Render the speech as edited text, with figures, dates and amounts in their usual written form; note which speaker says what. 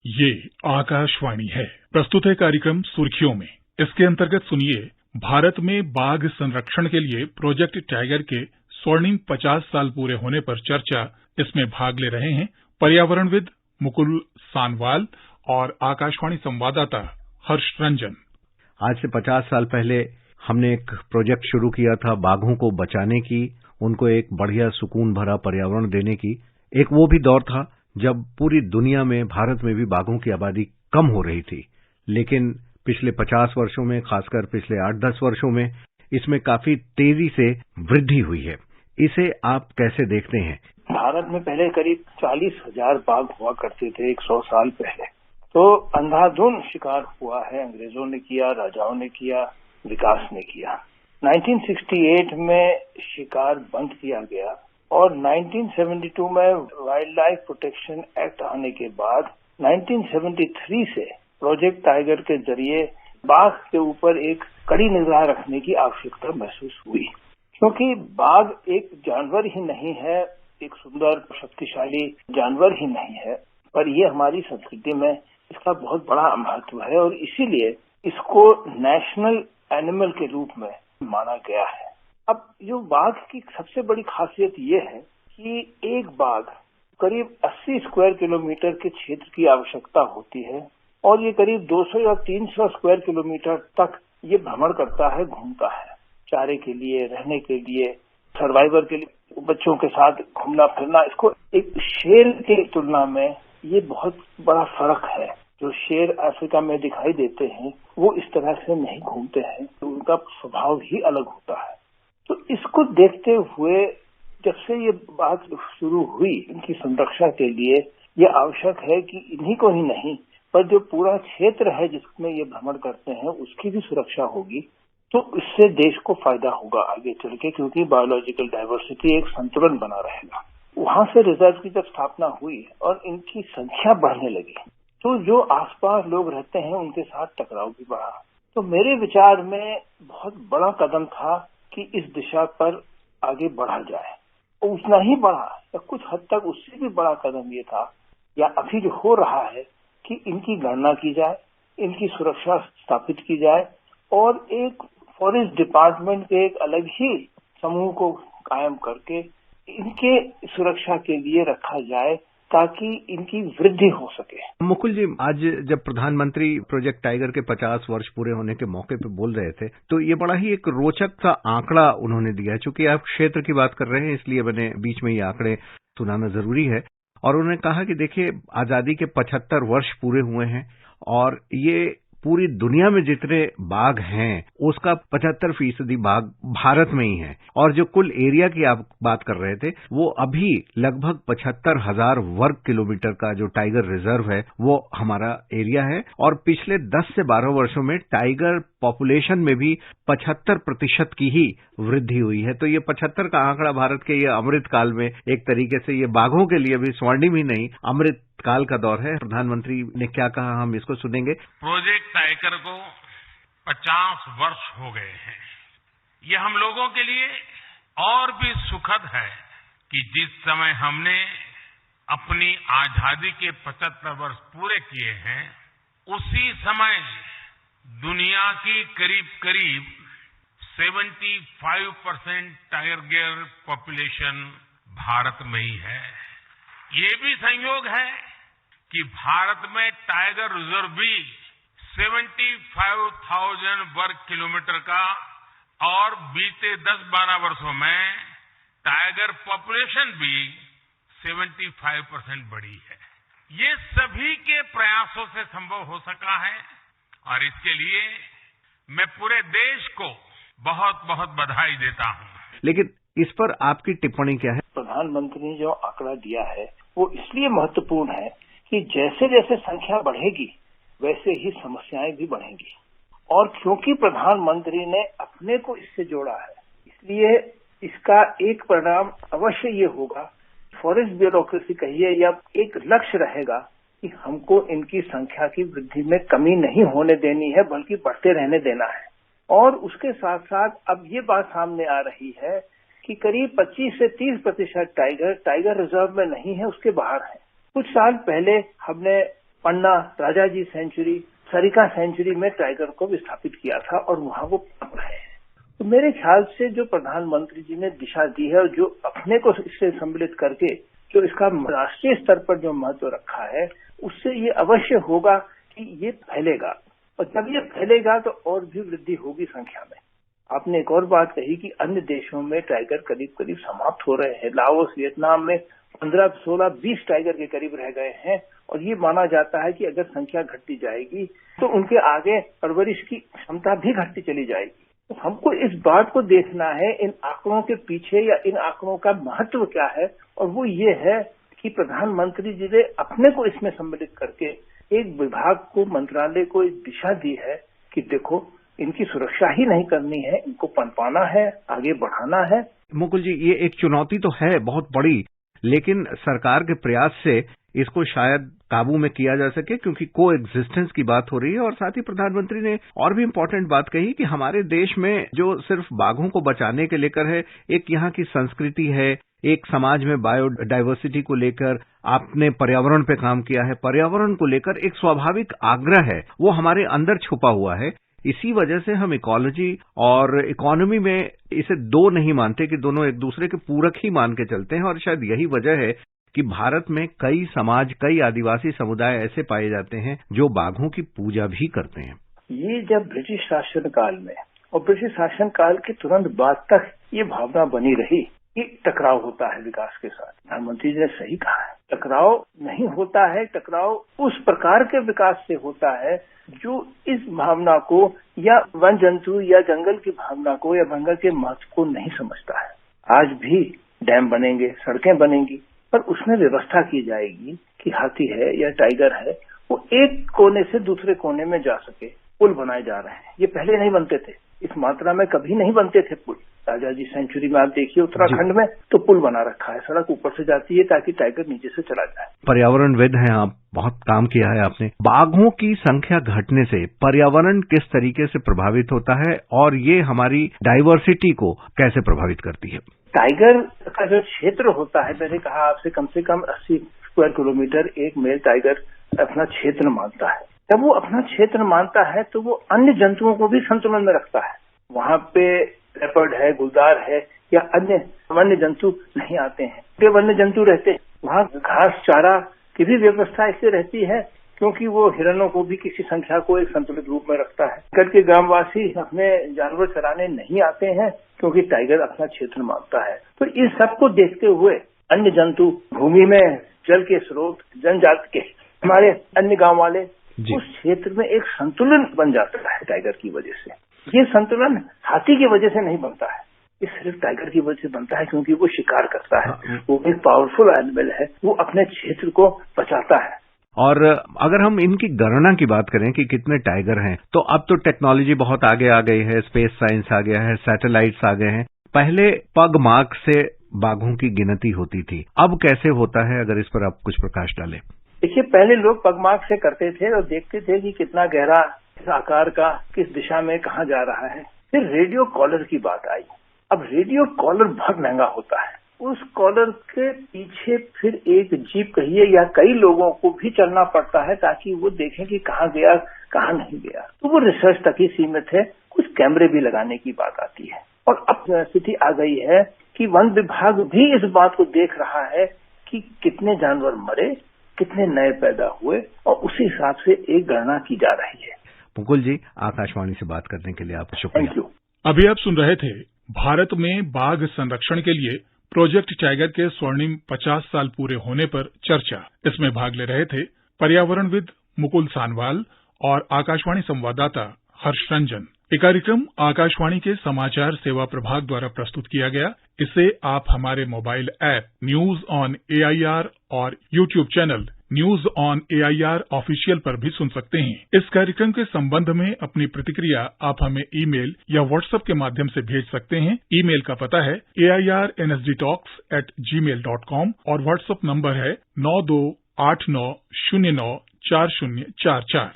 Speaker 1: ये आकाशवाणी है। प्रस्तुत है कार्यक्रम सुर्खियों में। इसके अंतर्गत सुनिए, भारत में बाघ संरक्षण के लिए प्रोजेक्ट टाइगर के स्वर्णिम 50 साल पूरे होने पर चर्चा। इसमें भाग ले रहे हैं पर्यावरणविद मुकुल सानवाल और आकाशवाणी संवाददाता हर्ष रंजन।
Speaker 2: आज से 50 साल पहले हमने एक प्रोजेक्ट शुरू किया था बाघों को बचाने की, उनको एक बढ़िया सुकून भरा पर्यावरण देने की। एक वो भी दौर था जब पूरी दुनिया में, भारत में भी बाघों की आबादी कम हो रही थी। लेकिन पिछले 50 वर्षों में, खासकर पिछले 8-10 वर्षों में, इसमें काफी तेजी से वृद्धि हुई है। इसे आप कैसे देखते हैं?
Speaker 3: भारत में पहले करीब 40,000 बाघ हुआ करते थे 100 साल पहले। तो अंधाधुंध शिकार हुआ है। अंग्रेजों ने किया, राजाओं ने किया, विकास ने किया। 1968 में शिकार बंद किया गया और 1972 में वाइल्ड लाइफ प्रोटेक्शन एक्ट आने के बाद 1973 से प्रोजेक्ट टाइगर के जरिए बाघ के ऊपर एक कड़ी निगाह रखने की आवश्यकता महसूस हुई, क्योंकि बाघ एक जानवर ही नहीं है, एक सुंदर शक्तिशाली जानवर ही नहीं है, पर ये हमारी संस्कृति में इसका बहुत बड़ा महत्व है और इसीलिए इसको नेशनल एनिमल के रूप में माना गया है। अब जो बाघ की सबसे बड़ी खासियत ये है कि एक बाघ करीब 80 स्क्वायर किलोमीटर के क्षेत्र की आवश्यकता होती है और ये करीब 200 या 300 स्क्वायर किलोमीटर तक ये भ्रमण करता है, घूमता है, चारे के लिए, रहने के लिए, सर्वाइवर के लिए, बच्चों के साथ घूमना फिरना। इसको एक शेर की तुलना में ये बहुत बड़ा फर्क है। जो शेर अफ्रीका में दिखाई देते हैं वो इस तरह से नहीं घूमते हैं, तो उनका स्वभाव ही अलग होता है। तो इसको देखते हुए जब से ये बात शुरू हुई, इनकी संरक्षा के लिए ये आवश्यक है कि इन्हीं को ही नहीं पर जो पूरा क्षेत्र है जिसमें ये भ्रमण करते हैं उसकी भी सुरक्षा होगी। तो इससे देश को फायदा होगा आगे चल के, क्योंकि बायोलॉजिकल डाइवर्सिटी एक संतुलन बना रहेगा। वहां से रिजर्व की जब स्थापना हुई और इनकी संख्या बढ़ने लगी तो जो आसपास लोग रहते हैं उनके साथ टकराव भी बढ़ा। तो मेरे विचार में बहुत बड़ा कदम था कि इस दिशा पर आगे बढ़ा जाए। उतना ही बड़ा या कुछ हद तक उससे भी बड़ा कदम ये था, या अभी जो हो रहा है, कि इनकी गणना की जाए, इनकी सुरक्षा स्थापित की जाए और एक फॉरेस्ट डिपार्टमेंट के एक अलग ही समूह को कायम करके इनके सुरक्षा के लिए रखा जाए ताकि इनकी वृद्धि हो सके।
Speaker 2: मुकुल जी, आज जब प्रधानमंत्री प्रोजेक्ट टाइगर के 50 वर्ष पूरे होने के मौके पे बोल रहे थे तो ये बड़ा ही एक रोचक सा आंकड़ा उन्होंने दिया। चूंकि आप क्षेत्र की बात कर रहे हैं इसलिए मैंने बीच में ये आंकड़े सुनाना जरूरी है। और उन्होंने कहा कि देखिए, आजादी के 75 वर्ष पूरे हुए हैं और ये पूरी दुनिया में जितने बाघ हैं उसका 75% बाघ भारत में ही है। और जो कुल एरिया की आप बात कर रहे थे वो अभी लगभग 75,000 वर्ग किलोमीटर का जो टाइगर रिजर्व है वो हमारा एरिया है। और पिछले 10 से 12 वर्षों में टाइगर पॉपुलेशन में भी 75% की ही वृद्धि हुई है। तो ये 75 का आंकड़ा भारत के ये अमृत काल में एक तरीके से ये बाघों के लिए भी स्वर्णिम ही नहीं, अमृत काल का दौर है। प्रधानमंत्री ने क्या कहा, हम इसको सुनेंगे।
Speaker 4: प्रोजेक्ट टाइगर को 50 वर्ष हो गए हैं। ये हम लोगों के लिए और भी सुखद है कि जिस समय हमने अपनी आजादी के 75 वर्ष पूरे किए हैं उसी समय दुनिया की करीब 75% टाइगर पॉपुलेशन भारत में ही है। ये भी संयोग है कि भारत में टाइगर रिजर्व भी 75,000 वर्ग किलोमीटर का और बीते 10-12 वर्षों में टाइगर पॉपुलेशन भी 75% बढ़ी है। ये सभी के प्रयासों से संभव हो सका है और इसके लिए मैं पूरे देश को बहुत बहुत बधाई देता हूं।
Speaker 2: लेकिन इस पर आपकी टिप्पणी क्या है?
Speaker 3: प्रधानमंत्री ने जो आंकड़ा दिया है वो इसलिए महत्वपूर्ण है कि जैसे जैसे संख्या बढ़ेगी वैसे ही समस्याएं भी बढ़ेंगी। और क्योंकि प्रधानमंत्री ने अपने को इससे जोड़ा है इसलिए इसका एक परिणाम अवश्य ये होगा, फॉरेस्ट ब्यूरोक्रेसी कहिए या एक लक्ष्य रहेगा कि हमको इनकी संख्या की वृद्धि में कमी नहीं होने देनी है बल्कि बढ़ते रहने देना है। और उसके साथ साथ अब ये बात सामने आ रही है कि करीब 25 से 30% टाइगर रिजर्व में नहीं है, उसके बाहर है। कुछ साल पहले हमने पन्ना राजाजी सेंचुरी, सरिका सेंचुरी में टाइगर को विस्थापित किया था और वहां वो पनप रहे हैं। तो मेरे ख्याल से जो प्रधानमंत्री जी ने दिशा दी है और जो अपने को इससे सम्मिलित करके जो इसका राष्ट्रीय स्तर पर जो महत्व रखा है, उससे ये अवश्य होगा कि ये फैलेगा, और जब ये फैलेगा तो और भी वृद्धि होगी संख्या में। आपने एक और बात कही कि अन्य देशों में टाइगर करीब करीब समाप्त हो रहे हैं। लाओस, वियतनाम में 15, 16, 20 टाइगर के करीब रह गए हैं, और ये माना जाता है कि अगर संख्या घटती जाएगी तो उनके आगे परवरिश की क्षमता भी घटती चली जाएगी। तो हमको इस बात को देखना है, इन आंकड़ों के पीछे या इन आंकड़ों का महत्व क्या है, और वो ये है कि प्रधानमंत्री जी ने अपने को इसमें सम्मिलित करके एक विभाग को, मंत्रालय को एक दिशा दी है कि देखो, इनकी सुरक्षा ही नहीं करनी है, इनको पनपाना है, आगे बढ़ाना है।
Speaker 2: मुकुल जी, ये एक चुनौती तो है बहुत बड़ी, लेकिन सरकार के प्रयास से इसको शायद काबू में किया जा सके, क्योंकि को एग्जिस्टेंस की बात हो रही है। और साथ ही प्रधानमंत्री ने और भी इम्पोर्टेंट बात कही कि हमारे देश में जो सिर्फ बाघों को बचाने के लेकर है, एक यहाँ की संस्कृति है, एक समाज में बायोडाइवर्सिटी को लेकर आपने पर्यावरण पे काम किया है, पर्यावरण को लेकर एक स्वाभाविक आग्रह है, वो हमारे अंदर छुपा हुआ है। इसी वजह से हम इकोलॉजी और इकोनॉमी में इसे दो नहीं मानते कि दोनों एक दूसरे के पूरक ही मान के चलते हैं। और शायद यही वजह है कि भारत में कई समाज, कई आदिवासी समुदाय ऐसे पाए जाते हैं जो बाघों की पूजा भी करते हैं।
Speaker 3: ये जब ब्रिटिश शासन काल में और ब्रिटिश शासन काल के तुरंत बाद तक ये भावना बनी रही कि टकराव होता है विकास के साथ। प्रधानमंत्री जी ने सही कहा है, टकराव नहीं होता है, टकराव उस प्रकार के विकास से होता है जो इस भावना को या वन जंतु या जंगल की भावना को या जंगल के महत्व को नहीं समझता है। आज भी डैम बनेंगे, सड़कें बनेंगी, पर उसमें व्यवस्था की जाएगी कि हाथी है या टाइगर है वो एक कोने से दूसरे कोने में जा सके। पुल बनाए जा रहे हैं, ये पहले नहीं बनते थे, इस मात्रा में कभी नहीं बनते थे पुल। राजाजी सेंचुरी में आप देखिए उत्तराखंड में तो पुल बना रखा है, सड़क ऊपर से जाती है ताकि टाइगर नीचे से चला जाए।
Speaker 2: पर्यावरणविद हैं आप, बहुत काम किया है आपने। बाघों की संख्या घटने से पर्यावरण किस तरीके से प्रभावित होता है और ये हमारी डाइवर्सिटी को कैसे प्रभावित करती है?
Speaker 3: टाइगर का जो क्षेत्र होता है, मैंने कहा आपसे, कम से कम 80 स्क्वायर किलोमीटर एक मेल टाइगर अपना क्षेत्र मानता है। जब वो अपना क्षेत्र मानता है तो वो अन्य जंतुओं को भी संतुलन में रखता है। वहां पे लेपर्ड है, गुलदार है या अन्य वन्य जंतु नहीं आते हैं, वे वन्य जंतु रहते हैं। वहां घास चारा की भी व्यवस्था इससे रहती है क्योंकि वो हिरणों को भी किसी संख्या को एक संतुलित रूप में रखता है। करके ग्रामवासी अपने जानवर चराने नहीं आते हैं क्योंकि टाइगर अपना क्षेत्र मानता है। तो इस सब को देखते हुए अन्य जंतु, भूमि में जल के स्रोत, जनजाति के हमारे अन्य गांव वाले, उस क्षेत्र में एक संतुलन बन जाता है टाइगर की वजह से। ये संतुलन हाथी की वजह से नहीं बनता है, ये सिर्फ टाइगर की वजह से बनता है क्योंकि वो शिकार करता है, वो एक पावरफुल एनिमल है, वो अपने क्षेत्र को बचाता है।
Speaker 2: और अगर हम इनकी गणना की बात करें कि कितने टाइगर हैं, तो अब तो टेक्नोलॉजी बहुत आगे आ गई है, स्पेस साइंस आ गया है, सैटेलाइट्स आ गए हैं। पहले पग मार्क से बाघों की गिनती होती थी, अब कैसे होता है? अगर इस पर आप कुछ प्रकाश डालें।
Speaker 3: देखिए, पहले लोग पगमार्क से करते थे और देखते थे कि कितना गहरा, किस आकार का, किस दिशा में कहाँ जा रहा है। फिर रेडियो कॉलर की बात आई। अब रेडियो कॉलर बहुत महंगा होता है, उस कॉलर के पीछे फिर एक जीप कहिए या कई लोगों को भी चलना पड़ता है ताकि वो देखें कि कहाँ गया, कहाँ नहीं गया। तो वो रिसर्च तक ही सीमित है, कुछ कैमरे भी लगाने की बात आती है। और अब स्थिति आ गई है कि वन विभाग भी इस बात को देख रहा है कि कितने जानवर मरे, कितने नए पैदा हुए, और उसी हिसाब से एक गणना की जा रही है।
Speaker 2: मुकुल जी, आकाशवाणी से बात करने के लिए आपका शुक्रिया।
Speaker 3: Thank you.
Speaker 1: अभी आप सुन रहे थे भारत में बाघ संरक्षण के लिए प्रोजेक्ट टाइगर के स्वर्णिम 50 साल पूरे होने पर चर्चा। इसमें भाग ले रहे थे पर्यावरणविद मुकुल सानवाल और आकाशवाणी संवाददाता हर्ष रंजन। ये कार्यक्रम आकाशवाणी के समाचार सेवा प्रभाग द्वारा प्रस्तुत किया गया। इसे आप हमारे mobile app news on AIR और YouTube channel news on AIR official पर भी सुन सकते हैं। इस कार्यक्रम के संबंध में अपनी प्रतिक्रिया आप हमें ईमेल या व्हाट्सएप के माध्यम से भेज सकते हैं। ईमेल का पता है AIRNSDtalks@gmail.com और व्हाट्सएप नंबर है 9289094044।